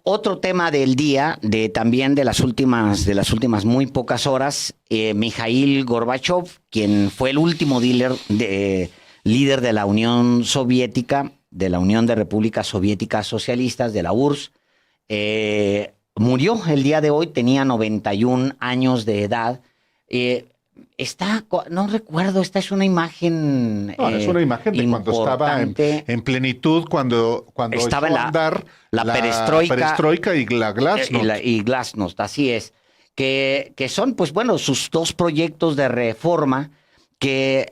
Otro tema del día, también de las últimas muy pocas horas, Mikhail Gorbachev, quien fue el último líder de la Unión Soviética, de la Unión de Repúblicas Soviéticas Socialistas, de la URSS, murió el día de hoy, tenía 91 años de edad. No recuerdo, esta es una imagen No, es una imagen de cuando estaba importante. en plenitud, cuando Estaba echó en a andar la perestroika y la glasnost. y Glasnost, así es. Que son, pues bueno, sus dos proyectos de reforma que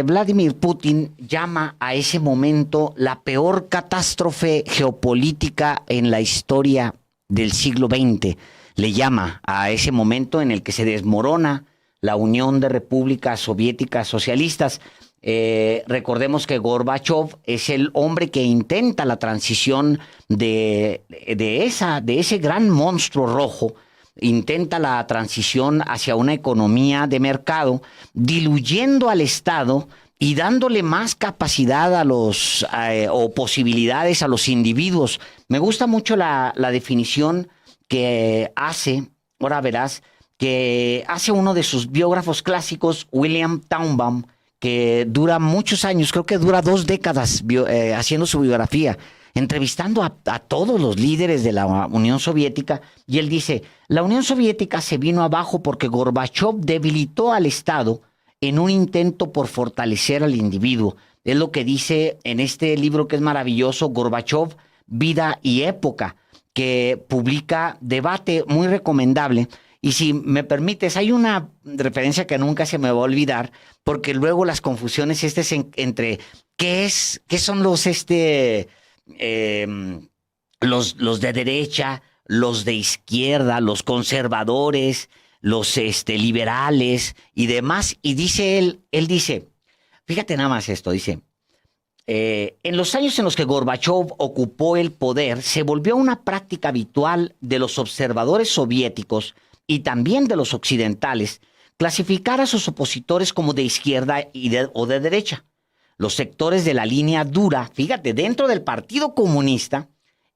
Vladimir Putin llama a ese momento la peor catástrofe geopolítica en la historia del siglo XX. Le llama a ese momento en el que se desmorona la Unión de Repúblicas Soviéticas Socialistas. Recordemos que Gorbachev es el hombre que intenta la transición de ese gran monstruo rojo, intenta la transición hacia una economía de mercado, diluyendo al Estado y dándole más capacidad o posibilidades a los individuos. Me gusta mucho la definición que hace, ahora verás, que hace uno de sus biógrafos clásicos, William Tannenbaum, que dura muchos años, creo que dura 2 décadas haciendo su biografía, entrevistando a todos los líderes de la Unión Soviética, y él dice, la Unión Soviética se vino abajo porque Gorbachev debilitó al Estado en un intento por fortalecer al individuo. Es lo que dice en este libro que es maravilloso, Gorbachev, Vida y Época, que publica Debate, muy recomendable. Y si me permites, hay una referencia que nunca se me va a olvidar, porque luego las confusiones entre qué son los de derecha, los de izquierda, los conservadores, los liberales y demás. Y dice él dice, fíjate nada más esto, dice, en los años en los que Gorbachev ocupó el poder, se volvió una práctica habitual de los observadores soviéticos y también de los occidentales clasificar a sus opositores como de izquierda o de derecha. Los sectores de la línea dura, fíjate, dentro del Partido Comunista,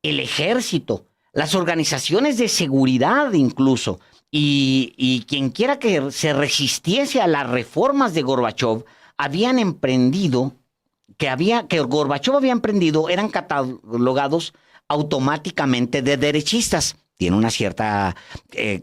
el ejército, las organizaciones de seguridad incluso, y quien quiera que se resistiese a las reformas de Gorbachev, que Gorbachev había emprendido, eran catalogados automáticamente de derechistas. Tiene una cierta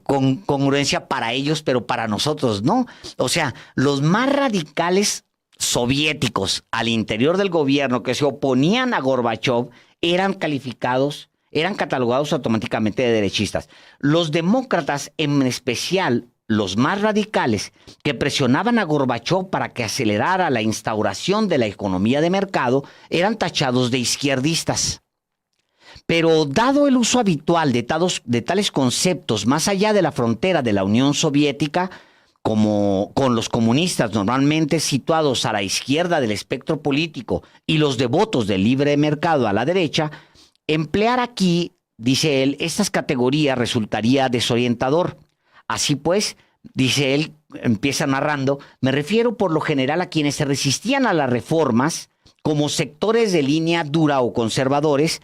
congruencia para ellos, pero para nosotros no. O sea, los más radicales soviéticos al interior del gobierno que se oponían a Gorbachev eran catalogados automáticamente de derechistas. Los demócratas, en especial los más radicales, que presionaban a Gorbachev para que acelerara la instauración de la economía de mercado, eran tachados de izquierdistas. Pero dado el uso habitual de tales conceptos más allá de la frontera de la Unión Soviética, como con los comunistas normalmente situados a la izquierda del espectro político y los devotos del libre mercado a la derecha, emplear aquí, dice él, estas categorías resultaría desorientador. Así pues, dice él, empieza narrando, me refiero por lo general a quienes se resistían a las reformas como sectores de línea dura o conservadores,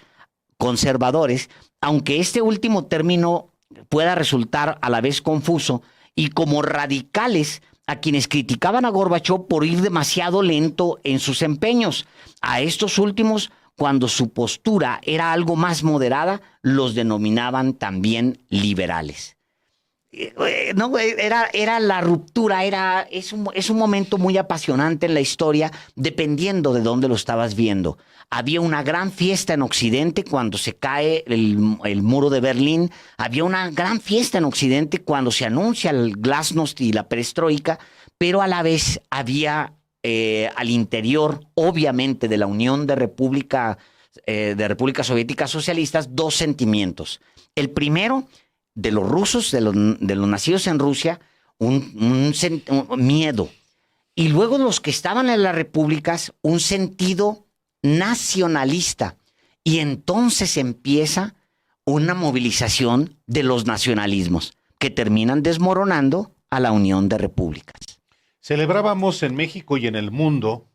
aunque este último término pueda resultar a la vez confuso, y como radicales a quienes criticaban a Gorbachev por ir demasiado lento en sus empeños. A estos últimos, cuando su postura era algo más moderada, los denominaban también liberales. No, era la ruptura, es un momento muy apasionante en la historia, dependiendo de dónde lo estabas viendo. Había una gran fiesta en Occidente cuando se cae el muro de Berlín, había una gran fiesta en Occidente cuando se anuncia el glasnost y la perestroika, pero a la vez había al interior, obviamente, de la Unión de Repúblicas Soviéticas Socialistas, dos sentimientos. El primero, de los rusos, de los nacidos en Rusia, un miedo. Y luego los que estaban en las repúblicas, un sentido nacionalista. Y entonces empieza una movilización de los nacionalismos que terminan desmoronando a la Unión de Repúblicas. Celebrábamos en México y en el mundo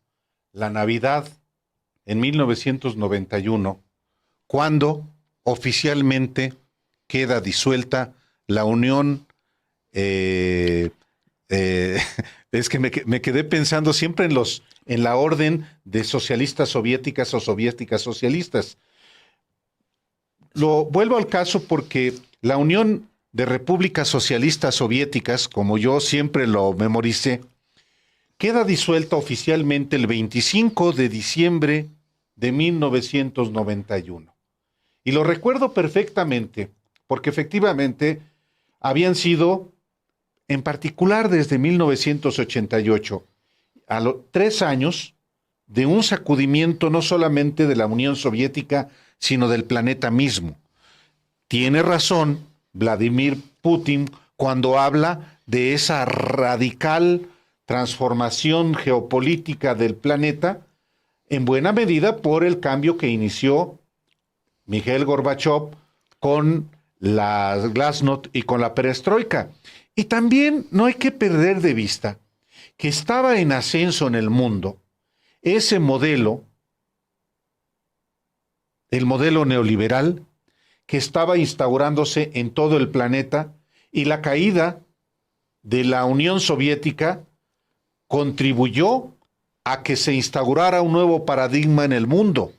la Navidad en 1991, cuando oficialmente queda disuelta la Unión? Es que me quedé pensando siempre en la orden de socialistas soviéticas o soviéticas socialistas. Lo vuelvo al caso porque la Unión de Repúblicas Socialistas Soviéticas, como yo siempre lo memoricé, queda disuelta oficialmente el 25 de diciembre de 1991. Y lo recuerdo perfectamente, porque efectivamente habían sido, en particular desde 1988, a los 3 años de un sacudimiento no solamente de la Unión Soviética, sino del planeta mismo. Tiene razón Vladimir Putin cuando habla de esa radical transformación geopolítica del planeta, en buena medida por el cambio que inició Mikhail Gorbachev con la Glasnost y con la Perestroika. Y también no hay que perder de vista que estaba en ascenso en el mundo ese modelo, el modelo neoliberal, que estaba instaurándose en todo el planeta, y la caída de la Unión Soviética contribuyó a que se instaurara un nuevo paradigma en el mundo.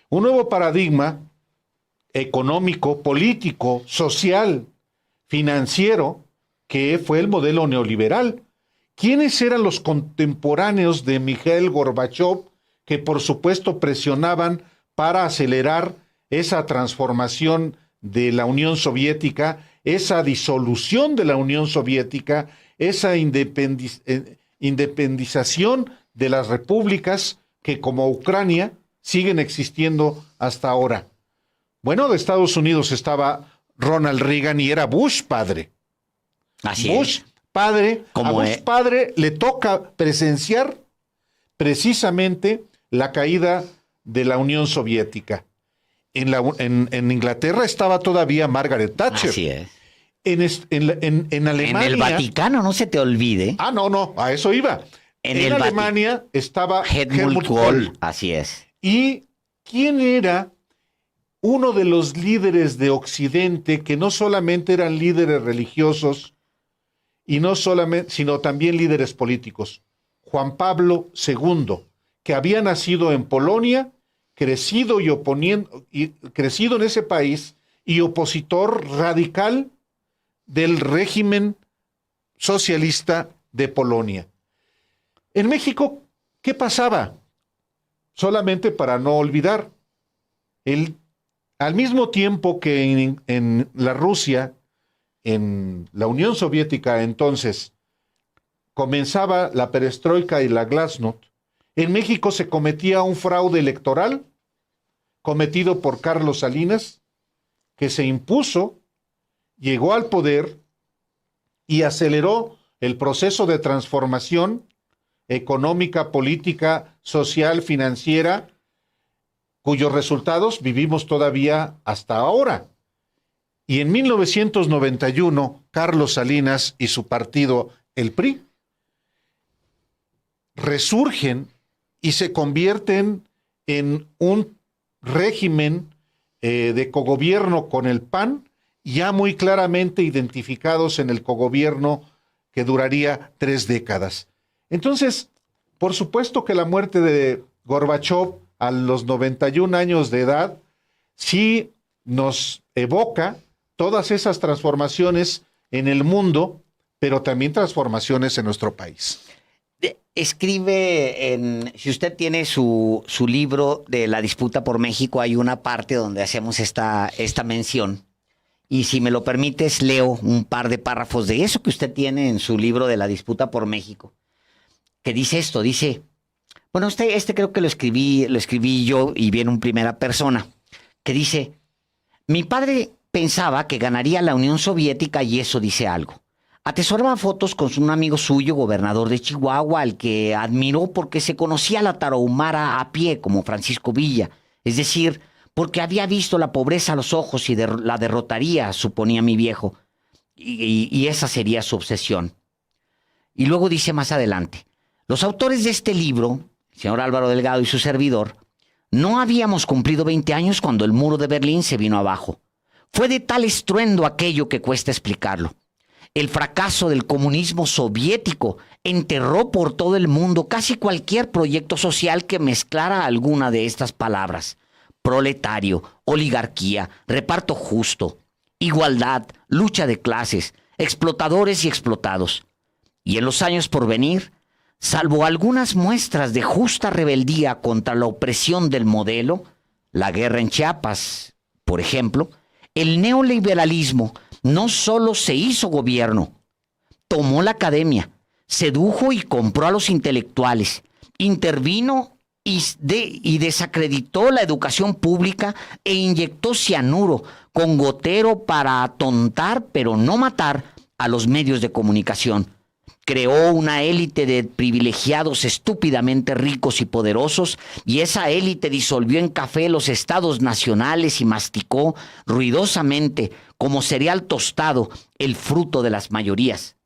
Un nuevo paradigma económico, político, social, financiero, que fue el modelo neoliberal. ¿Quiénes eran los contemporáneos de Mikhail Gorbachev que por supuesto presionaban para acelerar esa transformación de la Unión Soviética, esa disolución de la Unión Soviética, esa independización de las repúblicas que, como Ucrania, siguen existiendo hasta ahora? Bueno, de Estados Unidos estaba Ronald Reagan y era Bush padre. Así Bush es. Padre, a Bush padre le toca presenciar precisamente la caída de la Unión Soviética. En Inglaterra estaba todavía Margaret Thatcher. Así es. En Alemania... En el Vaticano, no se te olvide. No, a eso iba. En Alemania estaba Helmut Kohl. Así es. ¿Y quién era uno de los líderes de Occidente que no solamente eran líderes religiosos, y no solamente, sino también líderes políticos? Juan Pablo II, que había nacido en Polonia, crecido en ese país y opositor radical del régimen socialista de Polonia. En México, ¿qué pasaba? Solamente para no olvidar, al mismo tiempo que en la Rusia, en la Unión Soviética entonces, comenzaba la perestroika y la glasnost, en México se cometía un fraude electoral cometido por Carlos Salinas, que se impuso, llegó al poder y aceleró el proceso de transformación económica, política, social, financiera, cuyos resultados vivimos todavía hasta ahora. Y en 1991, Carlos Salinas y su partido, el PRI, resurgen y se convierten en un régimen de cogobierno con el PAN, ya muy claramente identificados en el cogobierno que duraría 3 décadas. Entonces, por supuesto que la muerte de Gorbachev a los 91 años de edad sí nos evoca todas esas transformaciones en el mundo, pero también transformaciones en nuestro país. Escribe, si usted tiene su libro de la disputa por México, hay una parte donde hacemos esta mención. Y si me lo permites, leo un par de párrafos de eso que usted tiene en su libro de la disputa por México, que dice esto, dice, bueno, este creo que lo escribí yo y viene en primera persona, que dice, mi padre pensaba que ganaría la Unión Soviética y eso dice algo. Atesoraba fotos con un amigo suyo, gobernador de Chihuahua, al que admiró porque se conocía la tarahumara a pie, como Francisco Villa. Es decir, porque había visto la pobreza a los ojos y la derrotaría, suponía mi viejo. Y esa sería su obsesión. Y luego dice más adelante, los autores de este libro, el señor Álvaro Delgado y su servidor, No habíamos cumplido 20 años cuando el muro de Berlín se vino abajo. Fue de tal estruendo aquello que cuesta explicarlo. El fracaso del comunismo soviético enterró por todo el mundo casi cualquier proyecto social que mezclara alguna de estas palabras: proletario, oligarquía, reparto justo, igualdad, lucha de clases, explotadores y explotados. Y en los años por venir, salvo algunas muestras de justa rebeldía contra la opresión del modelo, la guerra en Chiapas, por ejemplo, el neoliberalismo no solo se hizo gobierno, tomó la academia, sedujo y compró a los intelectuales, intervino y desacreditó la educación pública e inyectó cianuro con gotero para atontar, pero no matar, a los medios de comunicación. Creó una élite de privilegiados estúpidamente ricos y poderosos, y esa élite disolvió en café los estados nacionales y masticó ruidosamente, como cereal tostado, el fruto de las mayorías.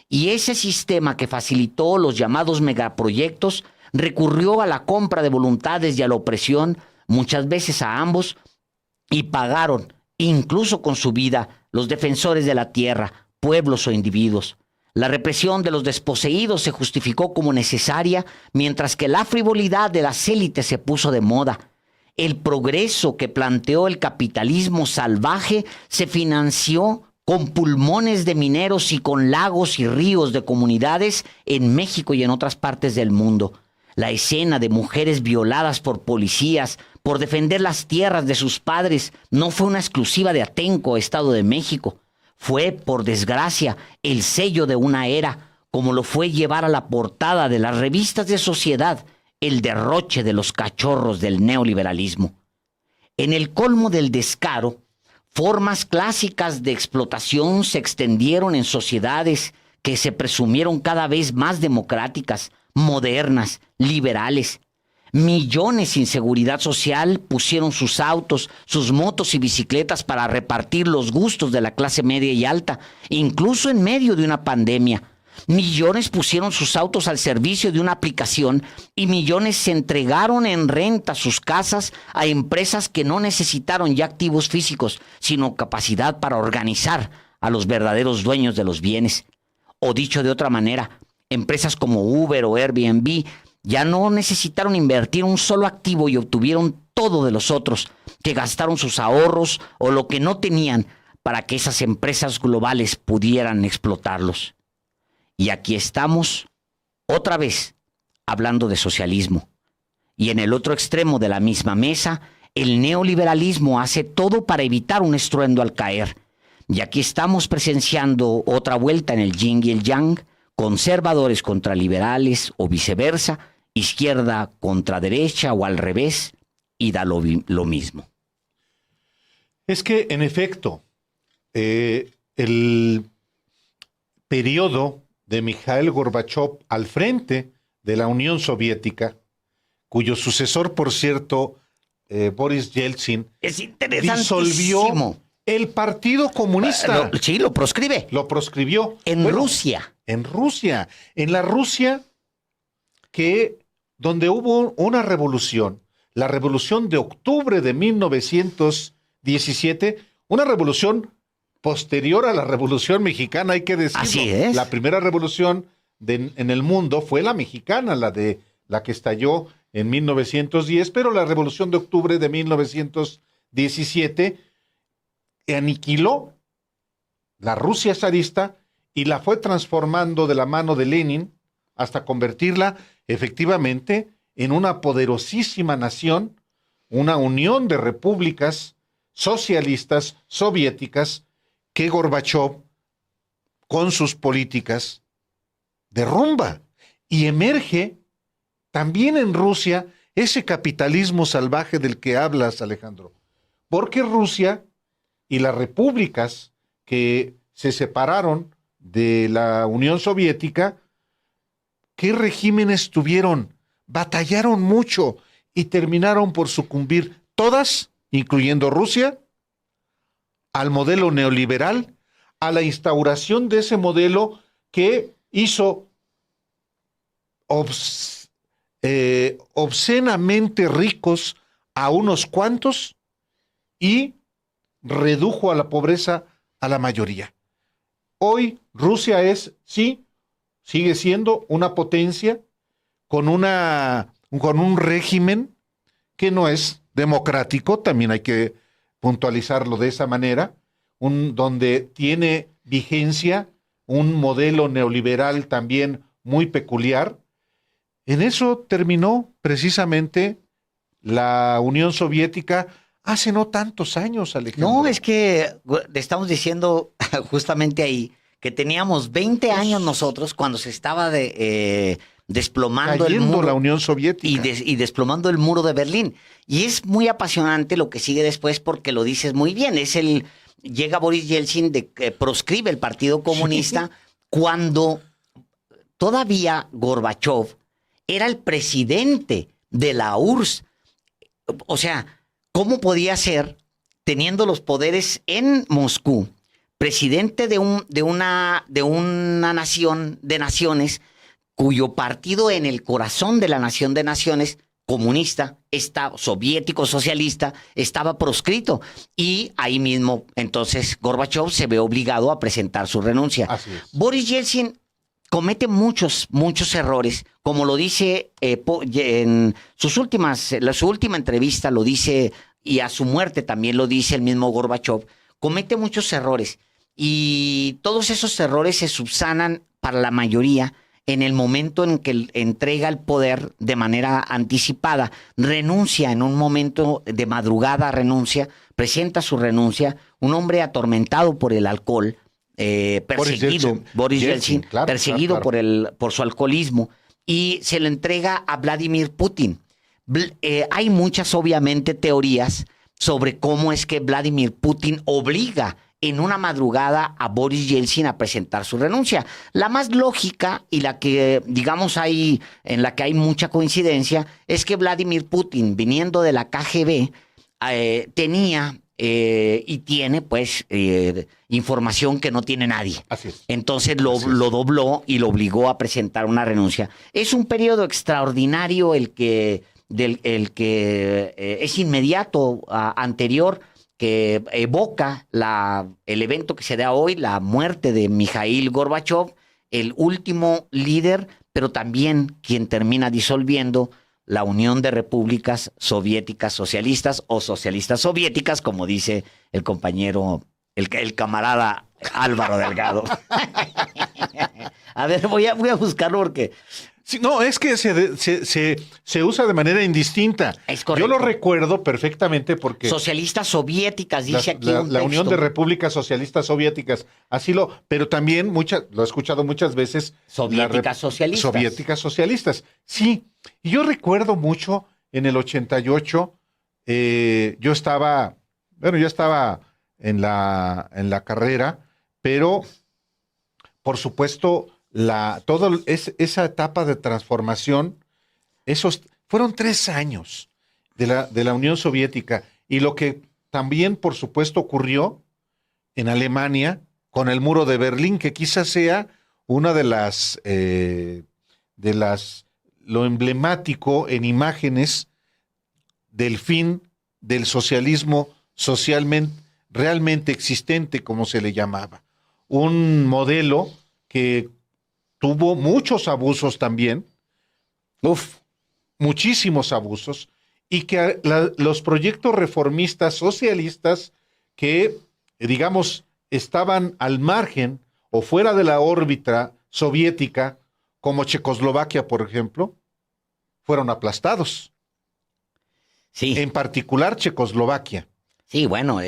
Y ese sistema que facilitó los llamados megaproyectos recurrió a la compra de voluntades y a la opresión, muchas veces a ambos, y pagaron, incluso con su vida, los defensores de la tierra, pueblos o individuos. La represión de los desposeídos se justificó como necesaria, mientras que la frivolidad de las élites se puso de moda. El progreso que planteó el capitalismo salvaje se financió con pulmones de mineros y con lagos y ríos de comunidades en México y en otras partes del mundo. La escena de mujeres violadas por policías por defender las tierras de sus padres no fue una exclusiva de Atenco, Estado de México. Fue, por desgracia, el sello de una era, como lo fue llevar a la portada de las revistas de sociedad el derroche de los cachorros del neoliberalismo. En el colmo del descaro, formas clásicas de explotación se extendieron en sociedades que se presumieron cada vez más democráticas, modernas, liberales. Millones sin seguridad social pusieron sus autos, sus motos y bicicletas para repartir los gustos de la clase media y alta, incluso en medio de una pandemia. Millones pusieron sus autos al servicio de una aplicación y millones se entregaron en renta sus casas a empresas que no necesitaron ya activos físicos, sino capacidad para organizar a los verdaderos dueños de los bienes. O dicho de otra manera, empresas como Uber o Airbnb ya no necesitaron invertir un solo activo y obtuvieron todo de los otros, que gastaron sus ahorros o lo que no tenían para que esas empresas globales pudieran explotarlos. Y aquí estamos, otra vez, hablando de socialismo. Y en el otro extremo de la misma mesa, el neoliberalismo hace todo para evitar un estruendo al caer. Y aquí estamos presenciando otra vuelta en el yin y el yang, conservadores contra liberales o viceversa, izquierda contra derecha o al revés, y da lo mismo. Es que, en efecto, el periodo de Mikhail Gorbachev al frente de la Unión Soviética, cuyo sucesor, por cierto, Boris Yeltsin, es disolvió el Partido Comunista. Sí, lo proscribe. Lo proscribió. En Rusia. En Rusia. En la Rusia donde hubo una revolución, la revolución de octubre de 1917, una revolución posterior a la Revolución Mexicana, hay que decirlo. Así es. La primera revolución en el mundo fue la mexicana, la que estalló en 1910, pero la Revolución de octubre de 1917 aniquiló la Rusia zarista y la fue transformando de la mano de Lenin hasta convertirla efectivamente en una poderosísima nación, una unión de repúblicas socialistas soviéticas que Gorbachev, con sus políticas, derrumba. Y emerge también en Rusia ese capitalismo salvaje del que hablas, Alejandro. Porque Rusia y las repúblicas que se separaron de la Unión Soviética, ¿qué regímenes tuvieron? Batallaron mucho y terminaron por sucumbir todas, incluyendo Rusia, al modelo neoliberal, a la instauración de ese modelo que hizo obscenamente ricos a unos cuantos y redujo a la pobreza a la mayoría. Hoy Rusia sí, sigue siendo una potencia con un régimen que no es democrático, también hay que puntualizarlo de esa manera, donde tiene vigencia un modelo neoliberal también muy peculiar. En eso terminó precisamente la Unión Soviética hace no tantos años, Alejandro. No, es que le estamos diciendo justamente ahí que teníamos 20 años nosotros cuando se estaba desplomando el cayendo muro la Unión Soviética. y desplomando el muro de Berlín. Y es muy apasionante lo que sigue después porque lo dices muy bien. Llega Boris Yeltsin, proscribe el Partido Comunista cuando todavía Gorbachov era el presidente de la URSS. O sea, ¿cómo podía ser, teniendo los poderes en Moscú, presidente de una nación de naciones, cuyo partido en el corazón de la nación de naciones, comunista, soviético, socialista, estaba proscrito? Y ahí mismo, entonces, Gorbachov se ve obligado a presentar su renuncia. Así es. Boris Yeltsin comete muchos errores, como lo dice en su última entrevista, lo dice, y a su muerte también lo dice el mismo Gorbachov, comete muchos errores, y todos esos errores se subsanan para la mayoría en el momento en que entrega el poder de manera anticipada, renuncia en un momento de madrugada, presenta su renuncia, un hombre atormentado por el alcohol, perseguido, Boris Yeltsin, claro, perseguido claro. por su alcoholismo, y se lo entrega a Vladimir Putin. Hay muchas, obviamente, teorías sobre cómo es que Vladimir Putin obliga en una madrugada a Boris Yeltsin a presentar su renuncia. La más lógica y la que, digamos, en la que hay mucha coincidencia es que Vladimir Putin, viniendo de la KGB, tenía y tiene, pues, información que no tiene nadie. Así es. Entonces lo dobló y lo obligó a presentar una renuncia. Es un periodo extraordinario el que es inmediato, anterior, que evoca el evento que se da hoy, la muerte de Mikhail Gorbachov, el último líder, pero también quien termina disolviendo la Unión de Repúblicas Soviéticas Socialistas, o socialistas soviéticas, como dice el compañero, el camarada Álvaro Delgado. A ver, voy a buscarlo porque... Sí, no, es que se usa de manera indistinta. Es correcto. Yo lo recuerdo perfectamente porque... Socialistas soviéticas, dice aquí un la texto. Unión de Repúblicas Socialistas Soviéticas, pero también lo he escuchado muchas veces. Soviéticas socialistas. Soviéticas socialistas, sí. Y yo recuerdo mucho en el 88, yo estaba en la carrera, pero por supuesto... esa etapa de transformación, fueron 3 años de la Unión Soviética, y lo que también, por supuesto, ocurrió en Alemania con el muro de Berlín, que quizás sea una de lo emblemático en imágenes del fin del socialismo realmente existente, como se le llamaba. Un modelo que tuvo muchos abusos también, muchísimos abusos, y que los proyectos reformistas socialistas que, digamos, estaban al margen o fuera de la órbita soviética, como Checoslovaquia, por ejemplo, fueron aplastados. Sí. En particular Checoslovaquia. Sí, bueno,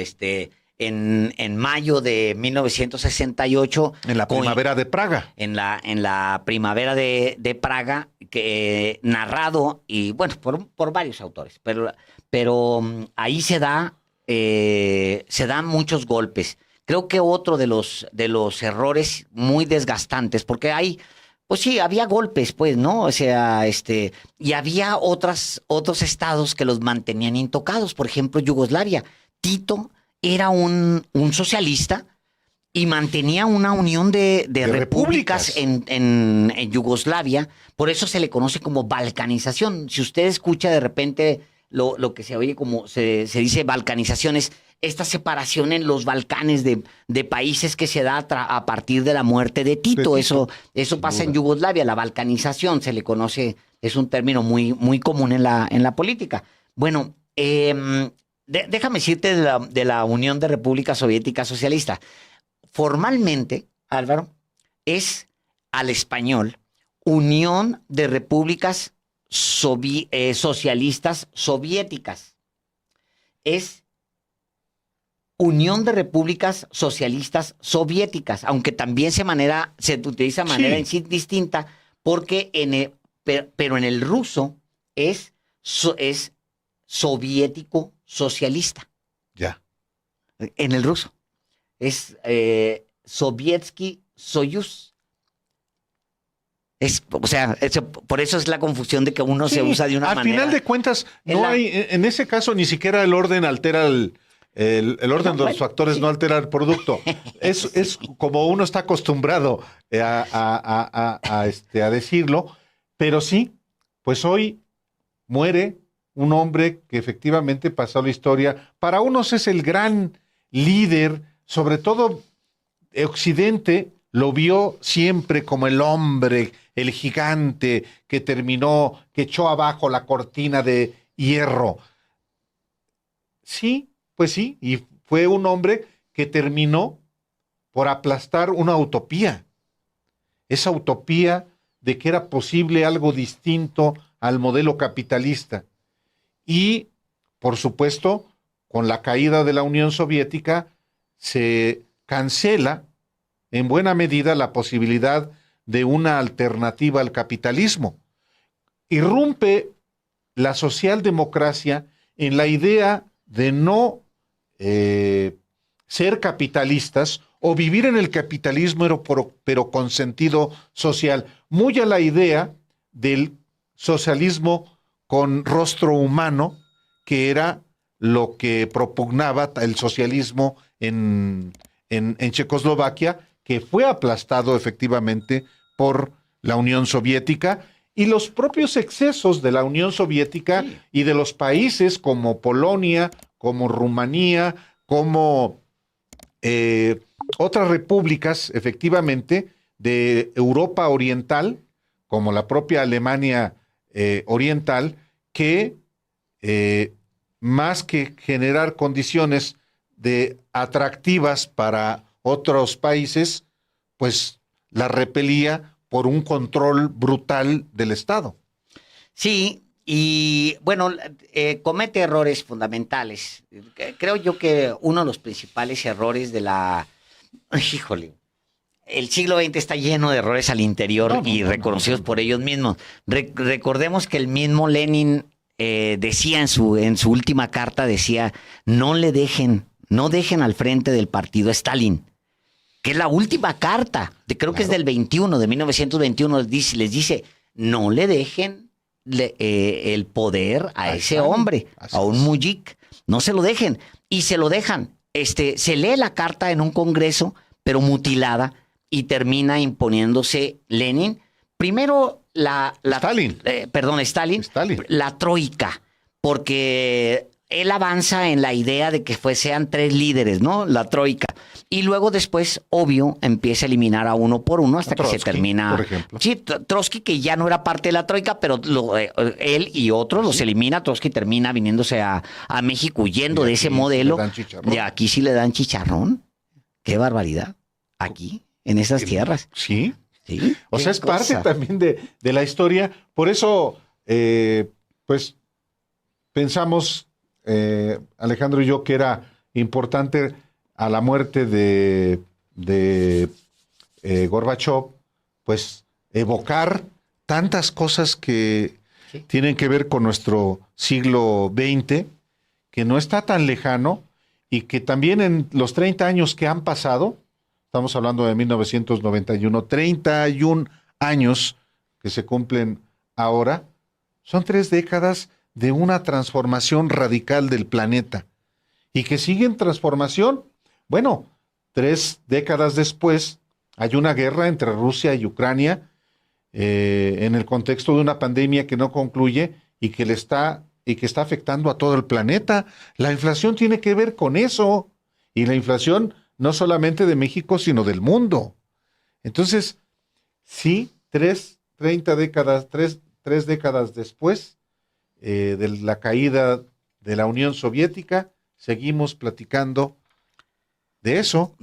en mayo de 1968... En la primavera de Praga. En la primavera de Praga, que narrado, y bueno, por varios autores, pero ahí se dan muchos golpes. Creo que otro de los errores muy desgastantes, porque pues sí, había golpes, pues, ¿no? O sea, y había otros estados que los mantenían intocados. Por ejemplo, Yugoslavia. Tito era un socialista y mantenía una unión de repúblicas en Yugoslavia. Por eso se le conoce como balcanización. Si usted escucha de repente lo que se oye como se dice balcanización, es esta separación en los Balcanes de países que se da a partir de la muerte de Tito. Eso pasa en Yugoslavia, la balcanización se le conoce, es un término muy, muy común en la política. Bueno, déjame decirte de la Unión de Repúblicas Soviéticas Socialistas. Formalmente, Álvaro, es al español Unión de Repúblicas Socialistas Soviéticas. Es Unión de Repúblicas Socialistas Soviéticas, aunque también se utiliza de manera distinta, porque pero en el ruso es soviético socialista. Ya. En el ruso es Sovietsky Soyuz. Por eso es la confusión de que uno se usa de una manera. Al final de cuentas, en ese caso ni siquiera el orden altera el orden de los factores, no altera el producto. Es como uno está acostumbrado a decirlo, pero sí, pues hoy muere un hombre que efectivamente pasó la historia. Para unos es el gran líder, sobre todo Occidente lo vio siempre como el hombre, el gigante que echó abajo la cortina de hierro. Sí, pues sí, y fue un hombre que terminó por aplastar una utopía. Esa utopía de que era posible algo distinto al modelo capitalista. Y, por supuesto, con la caída de la Unión Soviética, se cancela en buena medida la posibilidad de una alternativa al capitalismo. Irrumpe la socialdemocracia en la idea de no ser capitalistas o vivir en el capitalismo, pero con sentido social. Muy a la idea del socialismo con rostro humano, que era lo que propugnaba el socialismo en Checoslovaquia, que fue aplastado efectivamente por la Unión Soviética, y los propios excesos de la Unión Soviética y de los países como Polonia, como Rumanía, como otras repúblicas efectivamente de Europa Oriental, como la propia Alemania Oriental, que más que generar condiciones atractivas para otros países, pues la repelía por un control brutal del Estado. Sí, y bueno, comete errores fundamentales. Creo yo que uno de los principales errores híjole, el siglo XX está lleno de errores al interior y reconocidos por ellos mismos. Recordemos que el mismo Lenin decía en su última carta, no dejen al frente del partido a Stalin, que es la última carta, creo que es del 21, de 1921, les dice, no le dejen el poder a ese hombre, a un muyik, no se lo dejen, y se lo dejan. Se lee la carta en un congreso, pero mutilada, y termina imponiéndose Lenin. Primero Stalin, la troika, porque él avanza en la idea de que sean tres líderes, ¿no? La troika. Y luego después, obvio, empieza a eliminar a uno por uno hasta Trotsky, que se termina. Por ejemplo. Sí, Trotsky, que ya no era parte de la troika, pero él y otros los elimina. Trotsky termina viniéndose a México huyendo de ese modelo. Y aquí sí le dan chicharrón. Qué barbaridad. Aquí, en esas tierras. Sí. Sí. O sea, es parte también de la historia. Por eso, pues, pensamos, Alejandro y yo, que era importante a la muerte de Gorbachov, pues evocar tantas cosas que tienen que ver con nuestro siglo XX, que no está tan lejano, y que también en los 30 años que han pasado, estamos hablando de 1991, 31 años que se cumplen ahora, son 3 décadas de una transformación radical del planeta, y que sigue en transformación. Bueno, 3 décadas después hay una guerra entre Rusia y Ucrania en el contexto de una pandemia que no concluye y que le está y que está afectando a todo el planeta. La inflación tiene que ver con eso. Y la inflación no solamente de México, sino del mundo. Entonces, sí, tres décadas después de la caída de la Unión Soviética, seguimos platicando de eso.